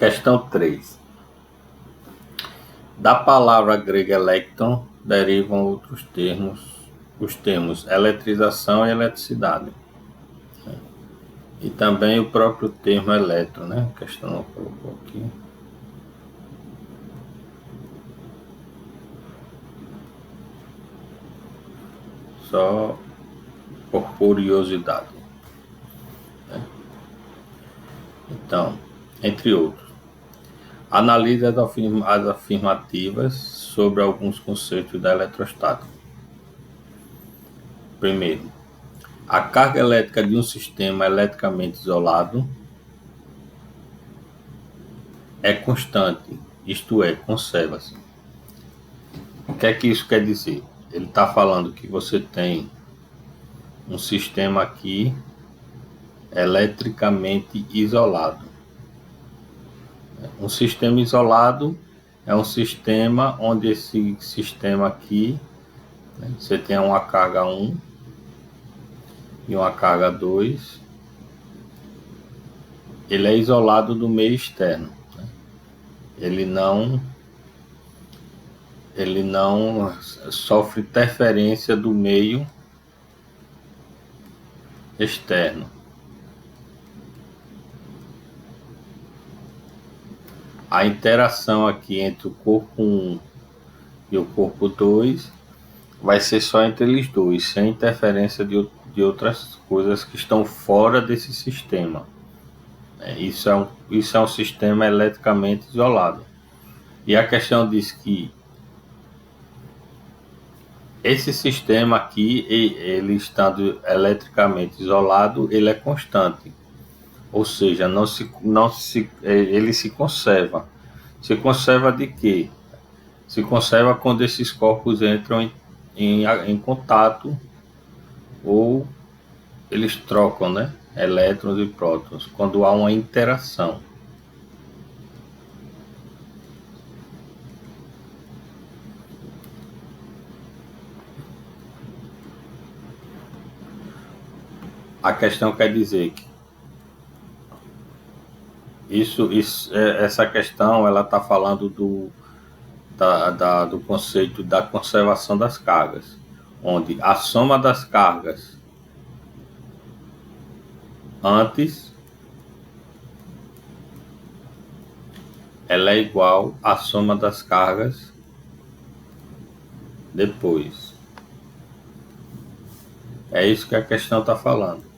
Questão 3. Da palavra grega elétron derivam outros termos, os termos eletrização e eletricidade. E também o próprio termo elétron, né? A questão não colocou aqui. Só por curiosidade. Então, entre outros, analise as afirmativas sobre alguns conceitos da eletrostática. Primeiro, a carga elétrica de um sistema eletricamente isolado é constante, isto é, conserva-se. O que é que isso quer dizer? Ele está falando que você tem um sistema aqui eletricamente isolado. Um sistema isolado é um sistema onde esse sistema aqui, né, você tem uma carga 1 e uma carga 2, ele é isolado do meio externo. Né? Ele não sofre interferência do meio externo. A interação aqui entre o corpo 1 e o corpo 2 vai ser só entre eles dois, sem interferência de outras coisas que estão fora desse sistema. Isso é um sistema eletricamente isolado. E a questão diz que esse sistema aqui, ele estando eletricamente isolado, ele é constante. Ou seja, ele se conserva. Se conserva de quê? Se conserva quando esses corpos entram em contato ou eles trocam, né? Elétrons e prótons, quando há uma interação. A questão quer dizer que essa questão ela está falando do conceito da conservação das cargas, onde a soma das cargas antes ela é igual à soma das cargas depois. É isso que a questão está falando.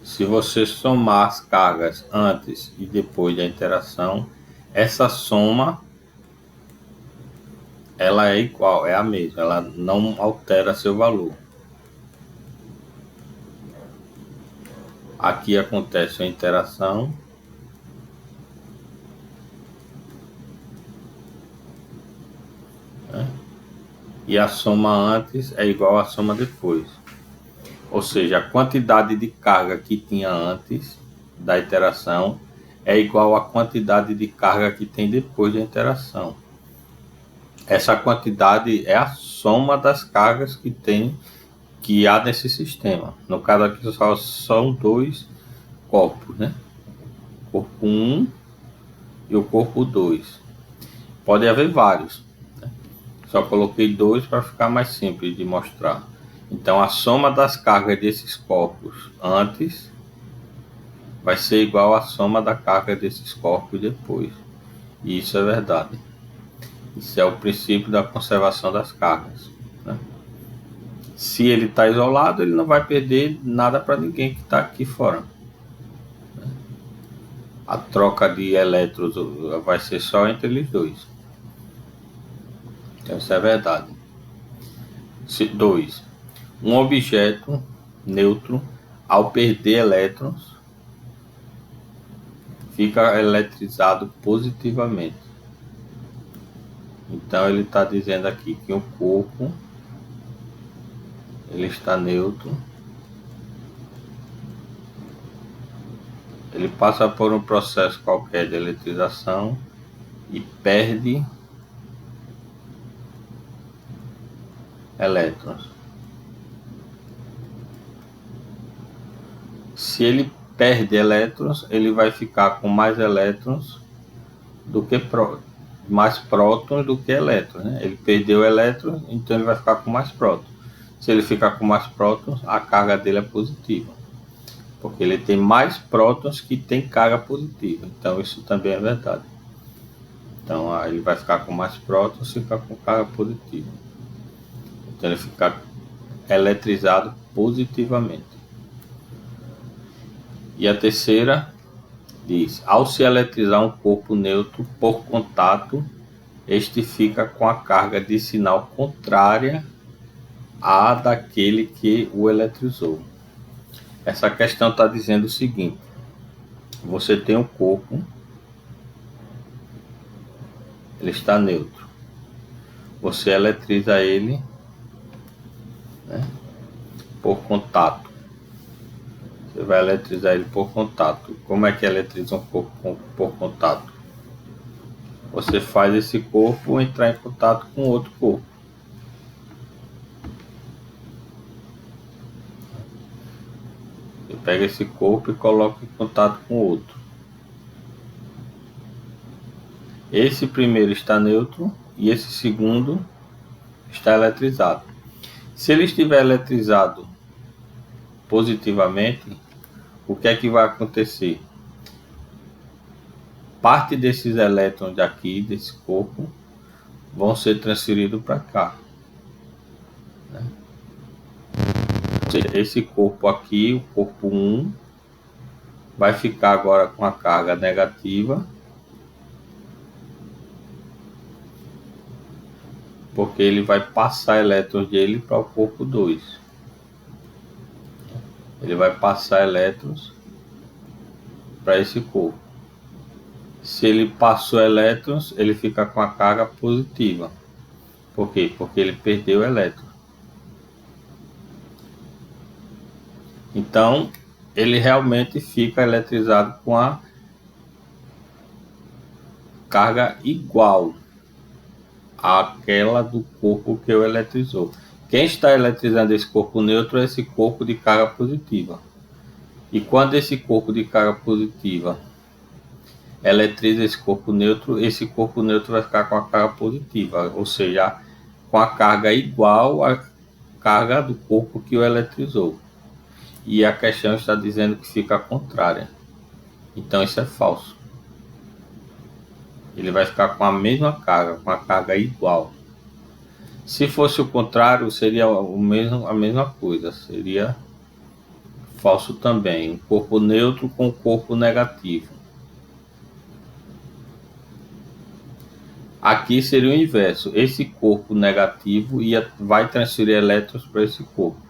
Se você somar as cargas antes e depois da interação, essa soma ela é igual, é a mesma, ela não altera seu valor. Aqui acontece a interação né? E a soma antes é igual à soma depois. Ou seja, a quantidade de carga que tinha antes da interação é igual à quantidade de carga que tem depois da interação. Essa quantidade é a soma das cargas que há nesse sistema. No caso aqui só são dois corpos, né? O corpo 1 e o corpo 2. Pode haver vários. Né? Só coloquei dois para ficar mais simples de mostrar. Então a soma das cargas desses corpos antes vai ser igual à soma da carga desses corpos depois. E isso é verdade. Isso é o princípio da conservação das cargas. Né? Se ele está isolado, ele não vai perder nada para ninguém que está aqui fora. Né? A troca de elétrons vai ser só entre eles dois. Então isso é verdade. 2. Um objeto neutro, ao perder elétrons, fica eletrizado positivamente. Então ele está dizendo aqui que o corpo ele está neutro, ele passa por um processo qualquer de eletrização e perde elétrons. Se ele perde elétrons, ele vai ficar com mais elétrons do que mais prótons do que elétrons, né? Ele perdeu elétrons, então ele vai ficar com mais prótons. Se ele ficar com mais prótons, a carga dele é positiva, porque ele tem mais prótons que tem carga positiva. Então isso também é verdade. Então ele vai ficar com mais prótons e ficar com carga positiva. Então ele fica eletrizado positivamente. E a terceira diz: ao se eletrizar um corpo neutro por contato, este fica com a carga de sinal contrária à daquele que o eletrizou. Essa questão está dizendo o seguinte: você tem um corpo, ele está neutro, você eletriza ele, né, por contato. Você vai eletrizar ele por contato. Como é que eletriza um corpo por contato? Você faz esse corpo entrar em contato com outro corpo. Você pega esse corpo e coloca em contato com outro. Esse primeiro está neutro e esse segundo está eletrizado. Se ele estiver eletrizado positivamente, o que é que vai acontecer? Parte desses elétrons daqui, desse corpo, vão ser transferidos para cá, né? Esse corpo aqui, o corpo 1, vai ficar agora com a carga negativa, porque ele vai passar elétrons dele para o corpo 2. Ele vai passar elétrons para esse corpo. Se ele passou elétrons, ele fica com a carga positiva. Por quê? Porque ele perdeu elétrons. Então, ele realmente fica eletrizado com a carga igual àquela do corpo que o eletrizou. Quem está eletrizando esse corpo neutro é esse corpo de carga positiva. E quando esse corpo de carga positiva eletriza esse corpo neutro vai ficar com a carga positiva, ou seja, com a carga igual à carga do corpo que o eletrizou. E a questão está dizendo que fica contrária. Então isso é falso. Ele vai ficar com a mesma carga, com a carga igual. Se fosse o contrário, seria a mesma coisa. Seria falso também. Um corpo neutro com um corpo negativo. Aqui seria o inverso. Esse corpo negativo vai transferir elétrons para esse corpo.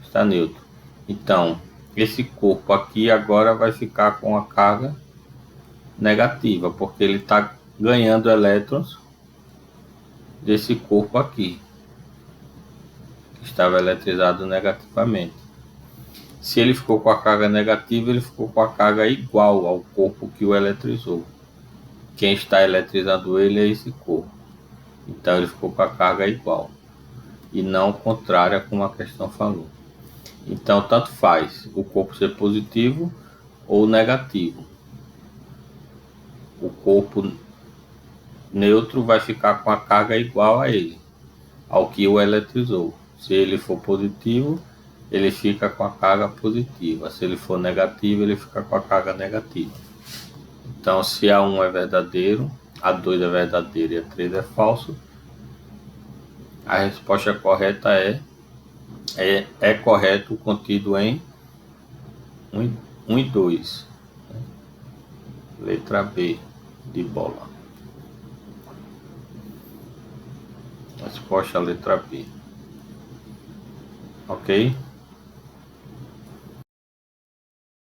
Está neutro. Então, esse corpo aqui agora vai ficar com a carga negativa, porque ele está ganhando elétrons desse corpo aqui, que estava eletrizado negativamente. Se ele ficou com a carga negativa, ele ficou com a carga igual ao corpo que o eletrizou. Quem está eletrizando ele é esse corpo. Então ele ficou com a carga igual e não contrária, como a questão falou. Então tanto faz o corpo ser positivo ou negativo. O corpo neutro vai ficar com a carga igual a ele, ao que o eletrizou. Se ele for positivo, ele fica com a carga positiva. Se ele for negativo, ele fica com a carga negativa. Então, se A1 é verdadeiro, A2 é verdadeiro e A3 é falso, a resposta correta é correto o contido em 1 e 2. Letra B de bola. Resposta a letra B. Ok?